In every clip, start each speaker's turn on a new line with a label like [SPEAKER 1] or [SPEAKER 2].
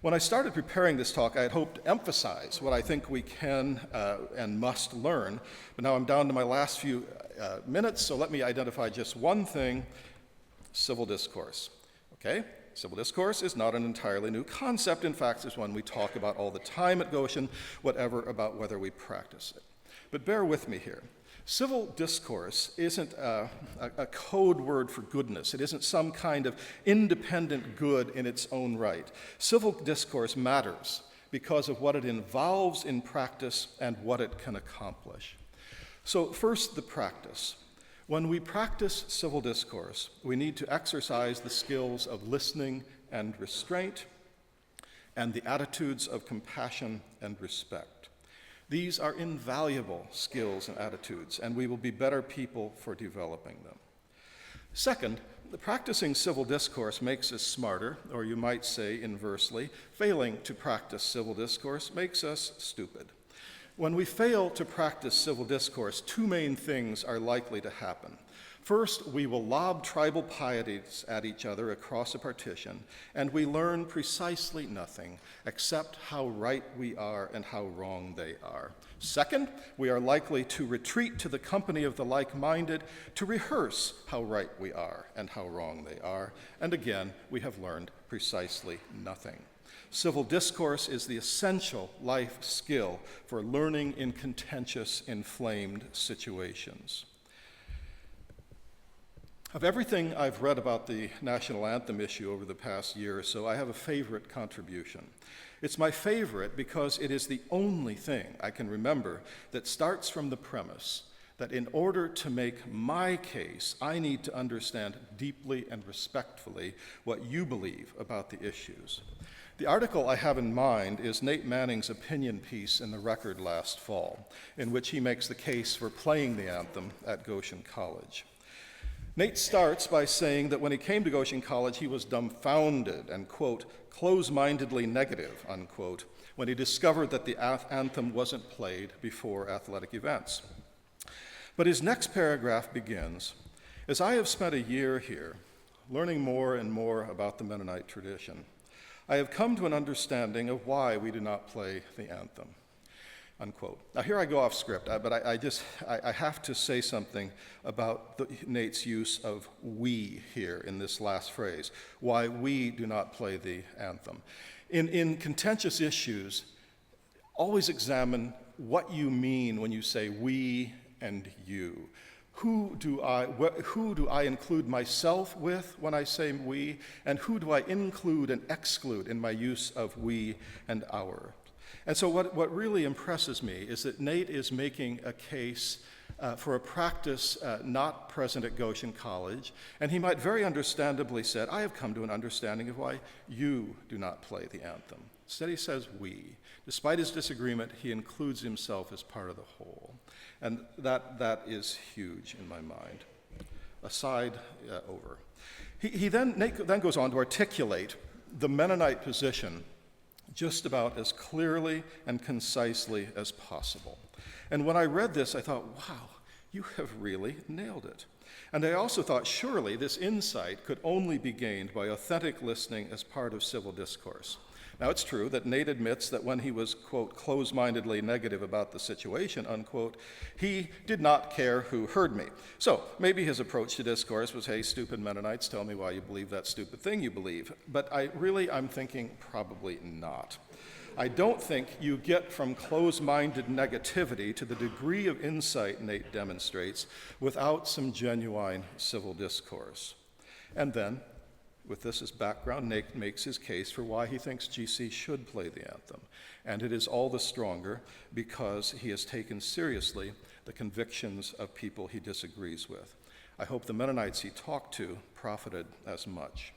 [SPEAKER 1] When I started preparing this talk, I had hoped to emphasize what I think we can and must learn, but now I'm down to my last few minutes, so let me identify just one thing: civil discourse. Okay? Civil discourse is not an entirely new concept. In fact, it's one we talk about all the time at Goshen, whatever about whether we practice it. But bear with me here. Civil discourse isn't a code word for goodness. It isn't some kind of independent good in its own right. Civil discourse matters because of what it involves in practice and what it can accomplish. So first, the practice. When we practice civil discourse, we need to exercise the skills of listening and restraint and the attitudes of compassion and respect. These are invaluable skills and attitudes, and we will be better people for developing them. Second, practicing civil discourse makes us smarter, or you might say inversely, failing to practice civil discourse makes us stupid. When we fail to practice civil discourse, two main things are likely to happen. First, we will lob tribal pieties at each other across a partition, and we learn precisely nothing except how right we are and how wrong they are. Second, we are likely to retreat to the company of the like-minded to rehearse how right we are and how wrong they are, and again, we have learned precisely nothing. Civil discourse is the essential life skill for learning in contentious, inflamed situations. Of everything I've read about the national anthem issue over the past year or so, I have a favorite contribution. It's my favorite because it is the only thing I can remember that starts from the premise that in order to make my case, I need to understand deeply and respectfully what you believe about the issues. The article I have in mind is Nate Manning's opinion piece in the Record last fall, in which he makes the case for playing the anthem at Goshen College. Nate starts by saying that when he came to Goshen College, he was dumbfounded and, quote, close-mindedly negative, unquote, when he discovered that the anthem wasn't played before athletic events. But his next paragraph begins, "As I have spent a year here, learning more and more about the Mennonite tradition, I have come to an understanding of why we do not play the anthem," unquote. Now here I go off script, but I have to say something about Nate's use of we here in this last phrase, why we do not play the anthem. In contentious issues, always examine what you mean when you say we and you. Who do I include myself with when I say we, and who do I include and exclude in my use of we and our? And so what really impresses me is that Nate is making a case for a practice not present at Goshen College, and he might very understandably said, I have come to an understanding of why you do not play the anthem. Instead he says we. Despite his disagreement, he includes himself as part of the whole. And that is huge in my mind. Aside, over. Nate then goes on to articulate the Mennonite position just about as clearly and concisely as possible. And when I read this, I thought, wow, you have really nailed it. And I also thought, surely this insight could only be gained by authentic listening as part of civil discourse. Now, it's true that Nate admits that when he was, quote, close-mindedly negative about the situation, unquote, he did not care who heard me. So maybe his approach to discourse was, hey, stupid Mennonites, tell me why you believe that stupid thing you believe. But I'm thinking probably not. I don't think you get from close-minded negativity to the degree of insight Nate demonstrates without some genuine civil discourse. And then, with this as background, Nate makes his case for why he thinks GC should play the anthem. And it is all the stronger because he has taken seriously the convictions of people he disagrees with. I hope the Mennonites he talked to profited as much.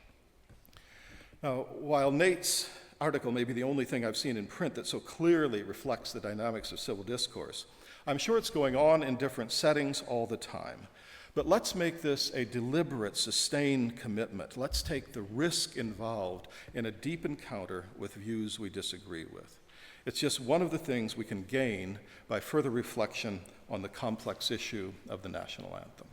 [SPEAKER 1] Now, while Nate's article may be the only thing I've seen in print that so clearly reflects the dynamics of civil discourse, I'm sure it's going on in different settings all the time. But let's make this a deliberate, sustained commitment. Let's take the risk involved in a deep encounter with views we disagree with. It's just one of the things we can gain by further reflection on the complex issue of the national anthem.